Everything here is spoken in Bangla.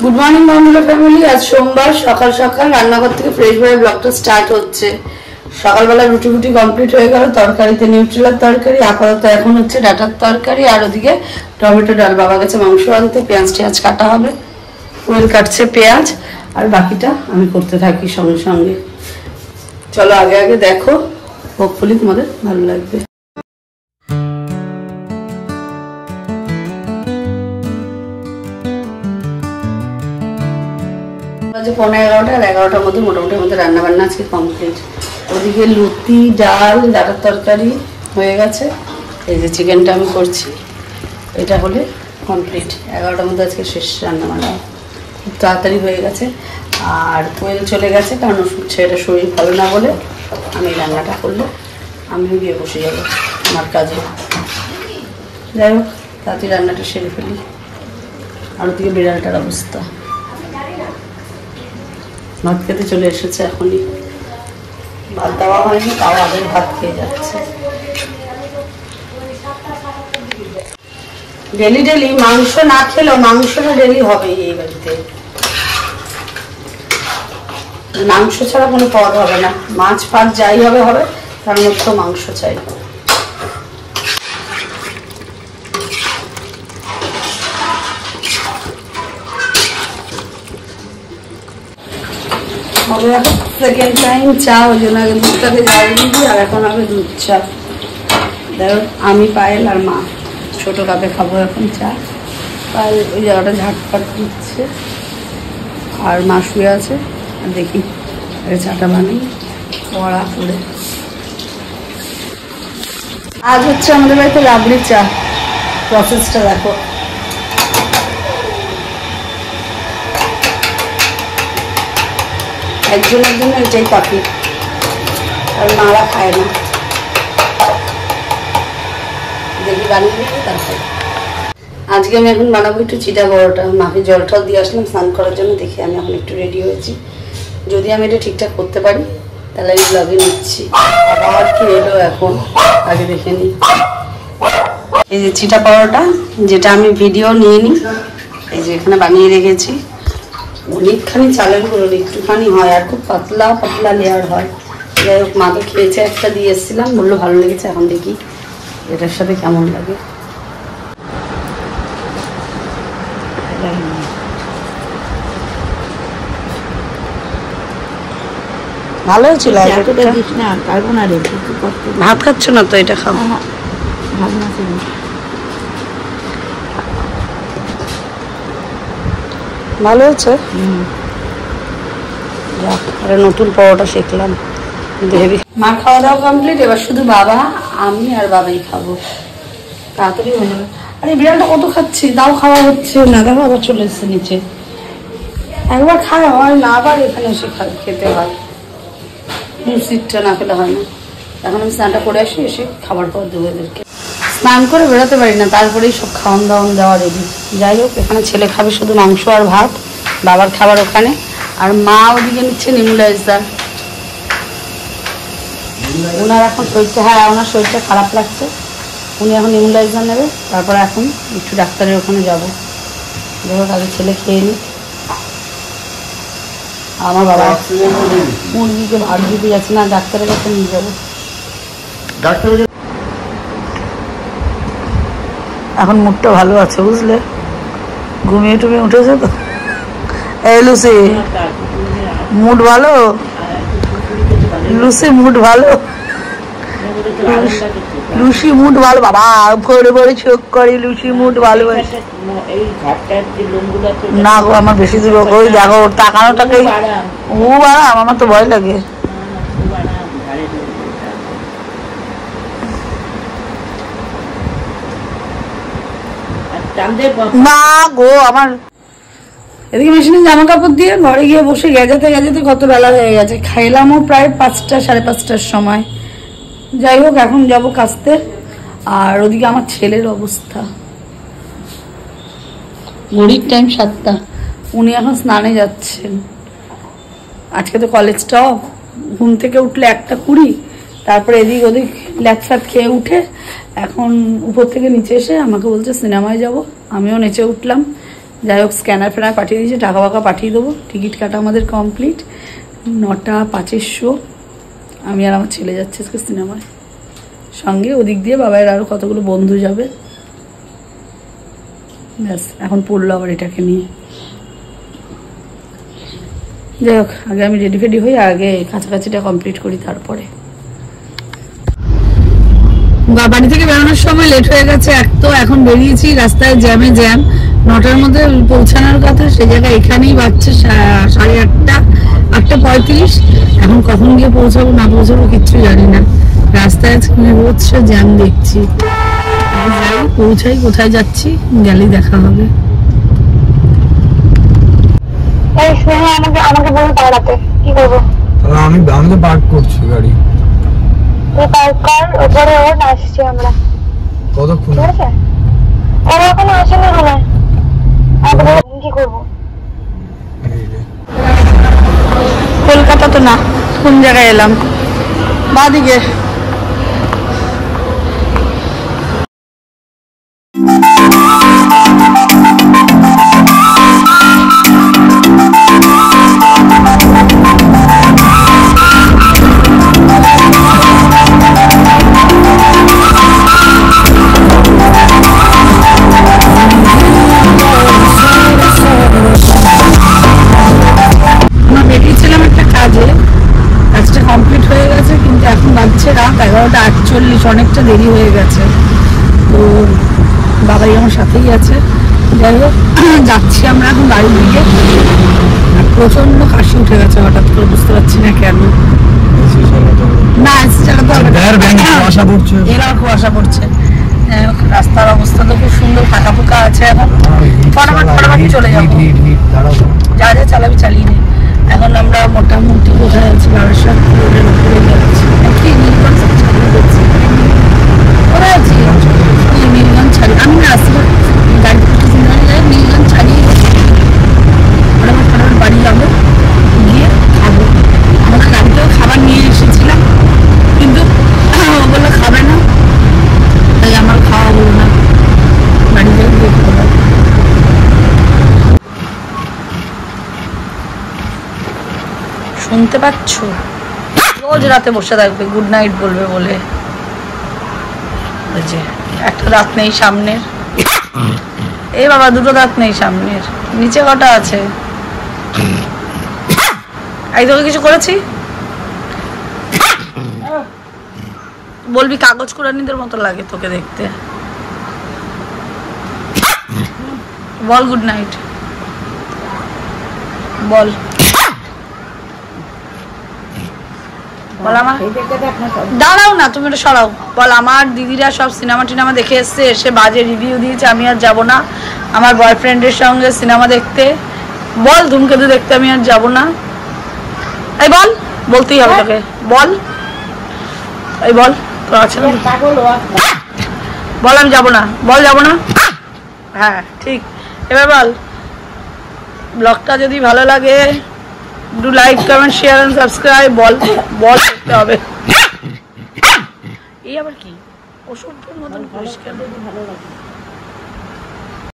গুড মর্নিং বন্ধুরা ফ্যামিলি। আজ সোমবার সকাল সকাল রান্নাঘর থেকে ফ্রেশ ভাবে ব্লগটা স্টার্ট হচ্ছে। সকালবেলা রুটি ফুটি কমপ্লিট হয়ে গেল, তরকারিতে নিউট্রেলার তরকারি, আপাতত এখন হচ্ছে ডাটার তরকারি, আর ওদিকে টমেটো ডাল। বাবা গেছে মাংস আনতে, পেঁয়াজ টেঁয়াজ কাটা হবে, ওয়েল কাটছে পেঁয়াজ, আর বাকিটা আমি করতে থাকি সঙ্গে সঙ্গে। চলো আগে আগে দেখো, হোপফুলি তোমাদের ভালো লাগবে। 11:15 আর 11টার মধ্যে মোটামুটি আমাদের রান্না বান্না আজকে কমপ্লিট। ওদিকে লুচি ডাল ডাটার তরকারি হয়ে গেছে, এই যে চিকেনটা আমি করছি, এটা হলে কমপ্লিট। 11টার মধ্যে আজকে শেষ রান্না বান্না, খুব তাড়াতাড়ি হয়ে গেছে। আর কোয়েল চলে গেছে, কারণ ছেলেটা শরীর ভালো না বলে আমি রান্নাটা করলে আমিও গিয়ে বসে যাবো আমার কাজে। যাই হোক তাড়াতাড়ি রান্নাটা সেরে ফেলি। আর ওদিকে বিড়ালটার অবস্থা, ভাত খেতে চলে এসেছে, এখনই ভাত দেওয়া হয়নি, তাও আগে ভাত খেয়ে যাচ্ছে। ডেলি ডেলি মাংস না খেলেও মাংসটা ডেলি হবে এই বাড়িতে, মাংস ছাড়া কোনো পদ হবে না। মাছ ফাছ যাই হবে হবে, তার মধ্যে মাংস চাই। হবে এখন সেকেন্ড টাইম চা, ওই জন্য আগে দুধটাকে জাল দিই, আর এখন হবে দুধ চা। দেখো আমি পায়েল আর মা ছোটো কাপে খাবো এখন চা। পায়েল ওই জায়গাটা ঝাটপাট দিচ্ছে, আর মা শুয়ে আছে। আর দেখি চাটা বানাই কড়া করে। আজ হচ্ছে আমাদের বাড়িতে রাবড়ি চা, প্রসেসটা দেখো। একজনের জন্য এটাই কাফি, আর মারা খায় না। দেখি বানিয়ে দিই তারপরে। আজকে আমি এখন বানাবো একটু চিটা পরোটা। মাকে জলটাও দিয়ে আসলাম স্নান করার জন্য। দেখি আমি এখন একটু রেডি হয়েছি, যদি আমি এটা ঠিকঠাক করতে পারি তাহলে আমি ব্লগে নিচ্ছি। আবার কি এলো এখন, আগে দেখে নিই। এই যে চিটা পরোটা, যেটা আমি ভিডিও নিয়ে নিই, এই যে এখানে বানিয়ে রেখেছি। অনেকখানি চালের গুঁড়ো, একটুখানি হয়, আর খুব পাতলা পাতলা লেয়ার হয়। যাই হোক মা তো খেয়েছে, একটা দিয়ে এসেছিলাম, বললো ভালো লেগেছে। এখন দেখি এটার সাথে কেমন লাগে। ভালো হয়েছিল। ভাত খাচ্ছ না তো, এটা খাও। ভালো হয়েছে। নতুন পরোটা শিখলাম, মা খাওয়া দাওয়া কমপ্লিট। এবার শুধু বাবা, আমি আর বাবাই খাবো, তাড়াতাড়ি হয়ে যাবে। আরে বিড়ালটা কত খাচ্ছি, তাও খাওয়া হচ্ছে না। দেখো আবার চলে এসছে নিচে। একবার খাওয়া হয় না, আবার এখানে এসে খেতে হয়। সিটটা না খেলে হয় না। এখন আমি স্নানটা করে আসি, এসে খাবার খাওয়া দেবো এদেরকে। স্নান করে বেরোতে পারি না, তারপরেই সব খাওয়ান দাওয়ান দেওয়া রেডি। যাই হোক এখানে ছেলে খাবে শুধু মাংস আর ভাত, বাবার খাবার ওখানে, আর মা ওদিকে নিচ্ছে নেবুলাইজার। ওনার এখন শরীরটা, হ্যাঁ ওনার শরীরটা খারাপ লাগছে, উনি এখন নেবুলাইজার নেবে। তারপরে এখন একটু ডাক্তারের ওখানে যাবো। দেখো তাদের ছেলে খেয়ে নি। আমার বাবা মুরগিকে ভাত দিতে যাচ্ছে না, ডাক্তারের কাছে নিয়ে যাবো। এখন মুডটা ভালো আছে বুঝলে, ঘুমিয়ে টুমিয়ে উঠেছে তো। এই লুসি মুড ভালো, লুসি মুড ভালো, লুসি মুড ভালো। বাবা ভরে ভরে চোখ করে, লুসি মুড ভালো আছে না গো। আমার বেশি দূর ওই দেখো ওর তাকানোটাকেই ও বাড়াম, আমার তো ভয় লাগে। না গো আমার এদিকে মেশিনে জামা কাপড় দিয়ে ঘরে গিয়ে বসে গেজাতে গেজাতে কত বেলা হয়ে গেছে। খাইলামও প্রায় 5টা সাড়ে 5টার সময়। যাই হোক এখন যাবো কাচতে। আর ওদিকে আমার ছেলের অবস্থা, ঘড়ির টাইম 7টা, উনি এখন স্নানে যাচ্ছেন। আজকে তো কলেজটা অফ। ঘুম থেকে উঠলে 1:20, তারপরে এদিক ওদিক ল্যাকফ্যাট খেয়ে উঠে এখন উপর থেকে নিচে এসে আমাকে বলছে সিনেমায় যাব। আমিও নেচে উঠলাম, যাই হোক স্ক্যানার ফ্যানার পাঠিয়ে দিয়েছে, টাকা বাকা পাঠিয়ে দেবো। টিকিট কাটা আমাদের কমপ্লিট। 9:05 শো। আমি আর আমার ছেলে যাচ্ছে আজকে সিনেমায় সঙ্গে। ওদিক দিয়ে বাবাইয়ের আরও কতগুলো বন্ধু যাবে। ব্যাস এখন পড়লো আবার এটাকে নিয়ে। যাই হোক আগে আমি রেডি ফেডি হই, আগে কাছাকাছিটা কমপ্লিট করি তারপরে। বাড়ি থেকে বেরোনোর সময় লেট হয়ে গেছে। এক তো এখন বেরিয়েছি, রাস্তায় জ্যামে জ্যাম। 9টার মধ্যে পৌঁছানোর কথা, সেই জায়গায় এখানেই বাজছে 8:30, 8:35। এখন কখন গিয়ে পৌঁছাবো না পৌঁছাবো কিচ্ছু জানি না। রাস্তায় রোজ জ্যাম দেখছি। যাই পৌঁছাই, কোথায় যাচ্ছি গেলেই দেখা হবে। আমাকে বলে দাঁড়াতে কি করবো? আমি তো পার্ক করছি গাড়ি। পার্ক কর, ওপরে ওঠ, আসছি আমরা। কতক্ষণ? ঠিক আছে, ওরা এখনো আসেনি মনে হয়। কি করবো? কলকাতা তো না, কোন জায়গায় এলাম? বাদিকে কমপ্লিট হয়ে গেছে, কিন্তু এখন বাজছে রাত 11:48, অনেকটা দেরি হয়ে গেছে। তো বাবাই আমার সাথেই আছে। যাই হোক যাচ্ছি আমরা এখন বাড়ির দিকে। প্রচন্ড কাশি উঠে গেছে হঠাৎ করে, বুঝতে পারছি না কেন। না এসি চালাতে হবে না, এরা কুয়াশা পড়ছে। যাই হোক রাস্তার অবস্থা তো খুব সুন্দর, ফাঁকা ফুকা আছে। এখন ফটাফট চলে যাবো, যা যা চালাবি চালিয়ে নে। এখন আমরা মোটামুটি কোথায় আছি? বারাসাত রোডের উপরে যাচ্ছি। কি নীলগঞ্জ ছাড়িয়ে কোথায় আছি? নীলগঞ্জ ছাড়িয়ে আমি না আসবো, গাড়ি যাই নীলগঞ্জ ছাড়িয়ে ফটাফট বাড়ি যাবো, গিয়ে খাবো। আমরা গাড়িতেও খাবার নিয়ে এসেছিলাম, কিন্তু ওগুলো খাবে না, তাই আমার খাওয়া হলো না। বাড়ি যাই গিয়ে খাবো। শুনতে পাচ্ছ? রোজ রাতে বসে থাকবে, গুড নাইট বলবে বলে। একটা দাঁত নেই সামনের। এই বাবা, দুটো দাঁত নেই সামনের, নিচে কটা আছে? এই তোকে কিছু করেছি? বলবি কাগজ কুড়ানিদের মতো লাগে তোকে দেখতে। বল গুড নাইট, বল। দাঁড়াও না, তুমি এটা সরাও। বল আমার দিদিরা সব সিনেমা টিনেমা দেখে এসছে, এসে বাজে রিভিউ দিয়েছে, আমি আর যাবো না আমার বয়ফ্রেন্ডের সঙ্গে সিনেমা দেখতে। বল ধূমকেতু দেখতে আমি আর যাবো না। এই বল, বলতেই হবে তোকে, বল। এই বল, তোর আছে না? বল আমি যাবো না, বল যাবো না। হ্যাঁ ঠিক, এবার বল। ব্লগটা যদি ভালো লাগে do like comment share and subscribe. বল বল করতে হবে। এই আবার কি ওষুধের মতন পরিষ্কার ভালো লাগে।